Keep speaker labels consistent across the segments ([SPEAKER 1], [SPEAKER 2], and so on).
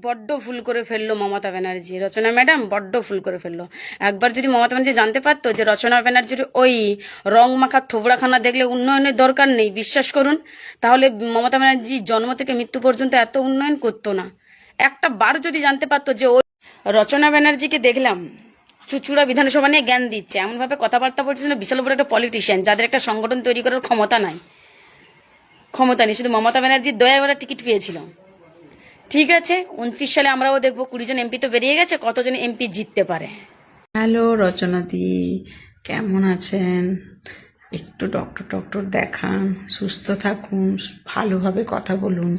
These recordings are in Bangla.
[SPEAKER 1] বড্ড ভুল করে ফেললো মমতা ব্যানার্জি, রচনা ম্যাডাম বড্ড ভুল করে ফেললো। একবার যদি মমতা ব্যানার্জি জানতে পারতো যে রচনা ব্যানার্জির ওই রং মাখা থোবড়াখানা দেখলে উন্নয়নের দরকার নেই, বিশ্বাস করুন, তাহলে মমতা ব্যানার্জি জন্ম থেকে মৃত্যু পর্যন্ত এত উন্নয়ন করতো না। একটা বার যদি জানতে পারতো যে ওই রচনা ব্যানার্জিকে দেখলাম চুচুড়া বিধানসভা নিয়ে জ্ঞান দিচ্ছে, এমনভাবে কথাবার্তা বলছে যেন বিশাল বড় একটা পলিটিশিয়ান, যাদের একটা সংগঠন তৈরি করার ক্ষমতা নেই, শুধু মমতা ব্যানার্জির দয়ায় ওরা টিকিট পেয়েছিল। ঠিক আছে, 29 সালে আমরাও দেখবো 20 জন এমপি তো বেরিয়ে গেছে, কতজন এমপি জিততে পারে।
[SPEAKER 2] হ্যালো রচনাদি, কেমন আছেন? একটু ডক্টর টক্টর দেখান, সুস্থ থাকুন, ভালোভাবে কথা বলুন।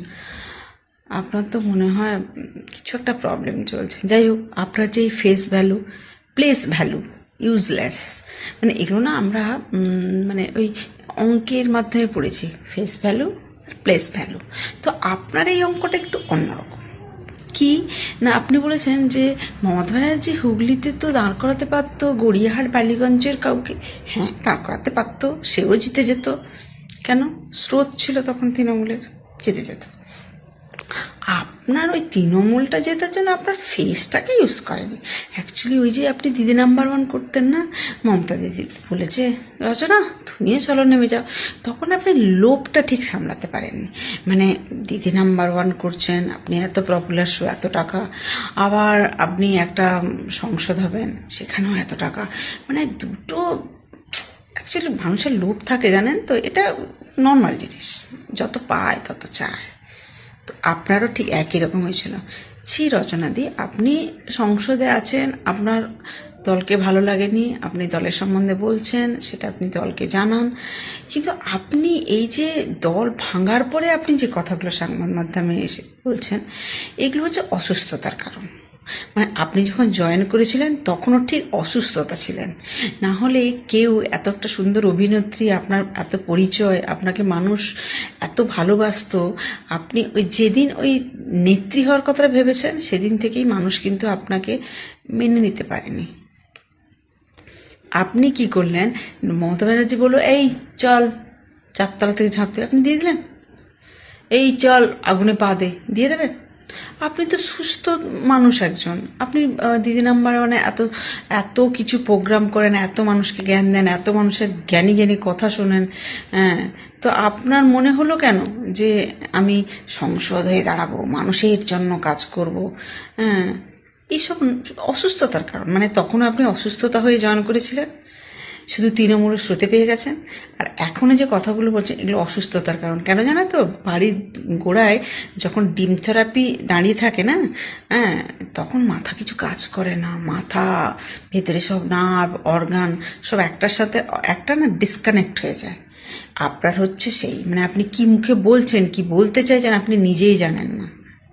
[SPEAKER 2] আপনার তো মনে হয় কিছু একটা প্রবলেম চলছে। যাই হোক, আপনার যে face value, place value useless, মানে এগুলো না আমরা মানে ওই অঙ্কের মাধ্যমে পড়েছি, ফেস ভ্যালু আর প্লেস ভ্যালু। তো আপনার এই অঙ্কটা একটু অন্যরকম। কি না, আপনি বলেছেন যে মমতা ব্যানার্জি হুগলিতে তো দাঁড় করাতে পারতো গড়িয়াহাট বালিগঞ্জের কাউকে। হ্যাঁ, দাঁড় করাতে পারতো, সেও জিতে যেত। কেন? স্রোত ছিল তখন তৃণমূলের, জিতে যেত। আপনার ওই তৃণমূলটা জেতার জন্য আপনার ফেসটাকে ইউজ করেনি। অ্যাকচুয়ালি ওই যে আপনি দিদি নাম্বার ওয়ান করতেন না, মমতা দিদি বলেছে রচনা তুমিও চলো নেমে যাও, তখন আপনি লোভটা ঠিক সামলাতে পারেননি। মানে দিদি নাম্বার ওয়ান করছেন, আপনি এত পপুলার শো, এত টাকা, আবার আপনি একটা সংসদ হবেন, সেখানেও এত টাকা, মানে দুটো অ্যাকচুয়ালি মানুষের লোভ থাকে জানেন তো, এটা নর্মাল জিনিস, যত পায় তত চায়। তো আপনারও ঠিক একই রকম হয়েছিল। রচনাদি, আপনি সংসদে আছেন, আপনার দলকে ভালো লাগেনি, আপনি দলের সম্বন্ধে বলছেন, সেটা আপনি দলকে জানান, কিন্তু আপনি এই যে দল ভাঙার পরে আপনি যে কথাগুলো সংবাদ মাধ্যমে এসে বলছেন, এগুলো হচ্ছে অসুস্থতার কারণ। মানে আপনি যখন জয়েন করেছিলেন তখনও ঠিক অসুস্থতা ছিলেন, না হলে কেউ এত একটা সুন্দর অভিনেত্রী, আপনার এত পরিচয়, আপনাকে মানুষ এত ভালোবাসতো, আপনি ওই যেদিন ওই নেত্রী হওয়ার কথাটা ভেবেছেন সেদিন থেকেই মানুষ কিন্তু আপনাকে মেনে নিতে পারেনি। আপনি কি করলেন? মমতা ব্যানার্জি বললো এই চল 4 তলা থেকে ঝাঁপতে, আপনি দিয়ে দিলেন। এই চল আগুনে পা দে, দিয়ে দেবেন? আপনি তো সুস্থ মানুষ একজন, আপনি দিদি নাম্বার ওয়ানে এত এত কিছু প্রোগ্রাম করেন, এত মানুষকে জ্ঞান দেন, এত মানুষের জ্ঞানী জ্ঞানী কথা শোনেন। হ্যাঁ, তো আপনার মনে হলো কেন যে আমি সংসদ হয়ে দাঁড়াবো, মানুষের জন্য কাজ করব? হ্যাঁ, এইসব অসুস্থতার কারণ। মানে তখন আপনি অসুস্থতা হয়ে জয়েন করেছিলেন, শুধু তৃণমূলের স্রোতে পেয়ে গেছেন, আর এখনো যে কথাগুলো বলছেন এগুলো অসুস্থতার কারণ। কেন জানো তো? বাড়ির গোড়ায় যখন ডিম থেরাপি দাঁড়িয়ে থাকে না, হ্যাঁ, তখন মাথা কিছু কাজ করে না, মাথা ভেতরে সব নার্ভ অর্গান সব একটার সাথে একটা না ডিসকানেক্ট হয়ে যায়। আপনার হচ্ছে সেই, মানে আপনি কি মুখে বলছেন, কি বলতে চাইছেন আপনি নিজেই জানেন না।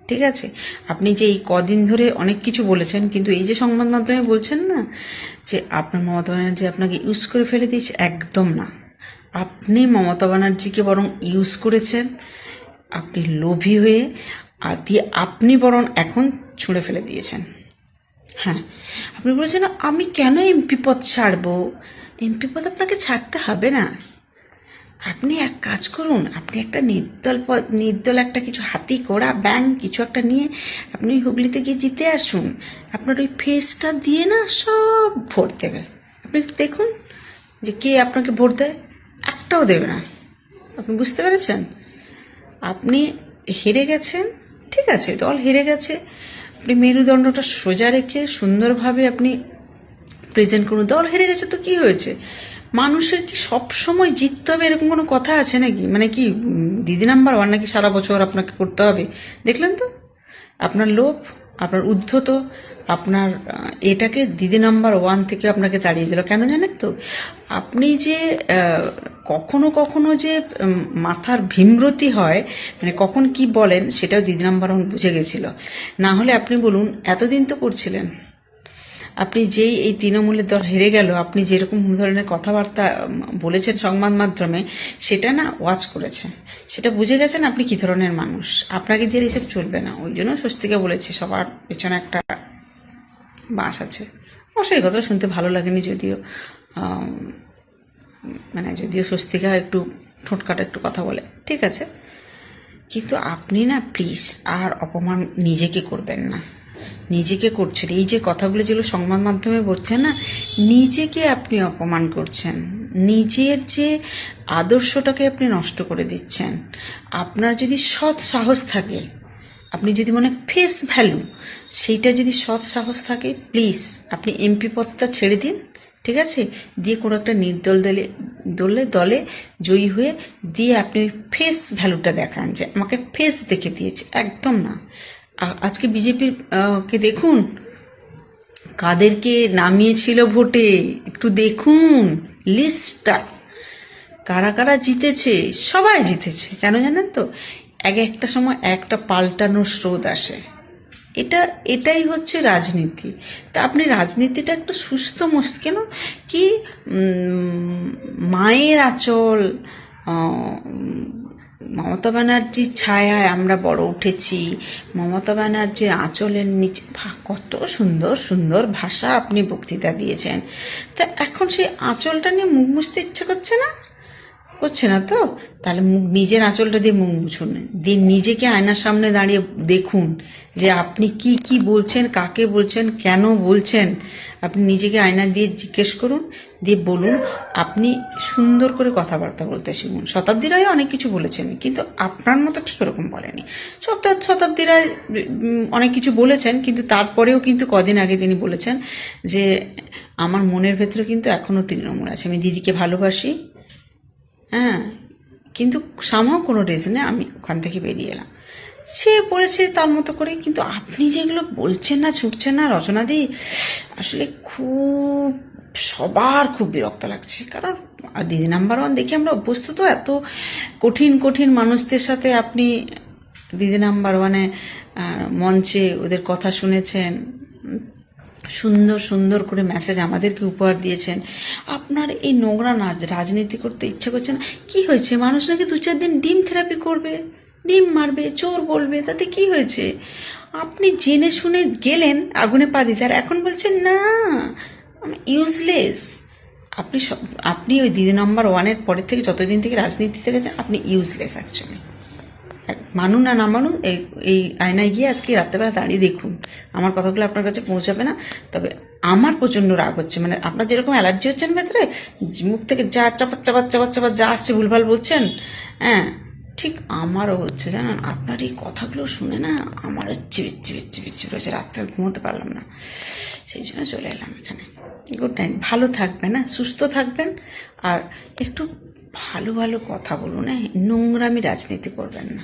[SPEAKER 2] ঠিক আছে, আপনি যে এই কদিন ধরে অনেক কিছু বলেছেন, কিন্তু এই যে সংবাদ মাধ্যমে বলছেন না যে আপনার মমতা ব্যানার্জি আপনাকে ইউজ করে ফেলে দিয়েছে, একদম না। আপনি মমতা ব্যানার্জিকে বরং ইউজ করেছেন, আপনি লোভী হয়ে, আর দিয়ে আপনি বরং এখন ছুঁড়ে ফেলে দিয়েছেন। হ্যাঁ, আপনি বলেছেন আমি কেন এমপি পদ ছাড়বো। এমপি পদ আপনাকে ছাড়তে হবে না। আপনি এক কাজ করুন, আপনি একটা নির্দল একটা কিছু হাতি ঘোড়া ব্যাং কিছু একটা নিয়ে আপনি হুগলিতে গিয়ে জিতে আসুন। আপনার ওই ফেসটা দিয়ে না সব ভোট দেবে। আপনি একটু দেখুন যে কে আপনাকে ভোট দেয়, একটাও দেবে না। আপনি বুঝতে পেরেছেন? আপনি হেরে গেছেন, ঠিক আছে, দল হেরে গেছে, আপনি মেরুদণ্ডটা সোজা রেখে সুন্দরভাবে আপনি প্রেজেন্ট করুন। দল হেরে গেছে তো কি হয়েছে? মানুষের কি সব সময় জিততে হবে এরকম কোনো কথা আছে নাকি? মানে কি দিদি নাম্বার ওয়ান নাকি সারা বছর আপনাকে করতে হবে? দেখলেন তো আপনার লোভ, আপনার উদ্ধত, আপনার এটাকে দিদি নাম্বার ওয়ান থেকে আপনাকে তাড়িয়ে দিল। কেন জানেন তো? আপনি যে কখনো কখনো যে মাথার ভীমরতি হয়, মানে কখন কি বলেন সেটাও দিদি নাম্বার ওয়ান বুঝে গেছিল। না হলে আপনি বলুন এতদিন তো করছিলেন, আপনি যেই এই তৃণমূলের দল হেরে গেল, আপনি যেরকম ধরনের কথাবার্তা বলেছেন সংবাদ মাধ্যমে, সেটা না ওয়াচ করেছে, সেটা বুঝে গেছেন আপনি কি ধরনের মানুষ। আপনাকে দিয়ে এসব চলবে না। ওই জন্য স্বস্তিকা বলেছে সবার পেছনে একটা বাস আছে। অবশ্যই এই কথাটা শুনতে ভালো লাগেনি, যদিও মানে যদিও স্বস্তিকা একটু ঠোঁটকাটা একটু কথা বলে, ঠিক আছে। কিন্তু আপনি না প্লিজ আর অপমান নিজেকে করবেন না, নিজেকে করছেন। এই যে কথাগুলো যেগুলো সংবাদ মাধ্যমে বলছেন না, নিজেকে আপনি অপমান করছেন, নিজের যে আদর্শটাকে আপনি নষ্ট করে দিচ্ছেন। আপনার যদি সৎ সাহস থাকে, আপনি যদি মনে ফেস ভ্যালু, সেইটা যদি সৎ সাহস থাকে, প্লিজ আপনি এমপি পদটা ছেড়ে দিন, ঠিক আছে? দিয়ে কোনো একটা নির্দল দলে জয়ী হয়ে দিয়ে আপনি ফেস ভ্যালুটা দেখান যে আমাকে ফেস দেখে দিয়েছে। একদম না। আজকে বিজেপির কে দেখুন কাদেরকে নামিয়েছিল ভোটে, একটু দেখুন লিস্টটা, কারা কারা জিতেছে। সবাই জিতেছে কেন জানেন তো? একটা সময় একটা পাল্টানোর স্রোত আসে। এটাই হচ্ছে রাজনীতি। তা আপনি রাজনীতিটা একটু সুস্থ কেন কি মায়ের আঁচল, মমতা ব্যানার্জির ছায়ায় আমরা বড় উঠেছি, মমতা ব্যানার্জির আঁচলের নিচে, কত সুন্দর সুন্দর ভাষা আপনি বক্তৃতা দিয়েছেন। তা এখন সেই আঁচলটা নিয়ে মুখ মুছতে ইচ্ছে করছে না তো? তাহলে নিজের আঁচলটা দিয়ে মুখ মুছুন, দিয়ে নিজেকে আয়নার সামনে দাঁড়িয়ে দেখুন যে আপনি কি কি বলছেন, কাকে বলছেন, কেন বলছেন। আপনি নিজেকে আয়না দিয়ে জিজ্ঞেস করুন, দিয়ে বলুন। আপনি সুন্দর করে কথাবার্তা বলতে শিখুন। শতাব্দী রায় অনেক কিছু বলেছেন, কিন্তু আপনার মতো ঠিক ওরকম বলেনি। শতাব্দী রায় অনেক কিছু বলেছেন, কিন্তু তারপরেও কিন্তু কদিন আগে তিনি বলেছেন যে আমার মনের ভেতরে কিন্তু এখনো তৃণমূল আছে, আমি দিদিকে ভালোবাসি। হ্যাঁ, কিন্তু সামাও কোনো রিজনে আমি ওখান থেকে বেরিয়ে এলাম। সে বলেছে তার মতো করে, কিন্তু আপনি যেগুলো বলছেন না, ছুটছেন না রচনাদি, আসলে সবার খুব বিরক্ত লাগছে। কারণ দিদি নাম্বার ওয়ান দেখে আমরা অভ্যস্ত, তো এত কঠিন কঠিন মানুষদের সাথে আপনি দিদি নাম্বার ওয়ানে মঞ্চে ওদের কথা শুনেছেন, সুন্দর সুন্দর করে মেসেজ আমাদেরকে উপহার দিয়েছেন। আপনার এই নোংরা রাজনীতি করতে ইচ্ছে করছে না? কি হয়েছে? মানুষ নাকি 2-4 দিন ডিম থেরাপি করবে, ডিম মারবে, চোর বলবে, তাতে কি হয়েছে? আপনি জেনে শুনে গেলেন আগুনে পা দিতে, আর এখন বলছেন না আমি ইউজলেস। আপনি ওই দিদি নাম্বার ওয়ানের পরের থেকে, যতদিন থেকে রাজনীতি থেকে যান, আপনি ইউজলেস অ্যাকচুয়ালি। মানুন আর না মানুন, এই আয়নায় গিয়ে আজকে রাত্রেবেলা দাঁড়িয়ে দেখুন। আমার কথাগুলো আপনার কাছে পৌঁছাবে না, তবে আমার প্রচণ্ড রাগ হচ্ছে। মানে আপনার যেরকম অ্যালার্জি হচ্ছেন ভেতরে, মুখ থেকে যা চাপাত চাপাত চাপাত চাপাত যা আসছে ভুলভাল বলছেন, হ্যাঁ ঠিক আমারও হচ্ছে জানেন। আপনার এই কথাগুলো শুনে না আমার চিবিচ্ছি হয়েছে, রাত্রে ঘুমোতে পারলাম না, সেই জন্য চলে এলাম এখানে। Good night. ভালো থাকবেন, না সুস্থ থাকবেন, আর একটু ভালো ভালো কথা বলুন, হ্যাঁ নোংরামি রাজনীতি করবেন না।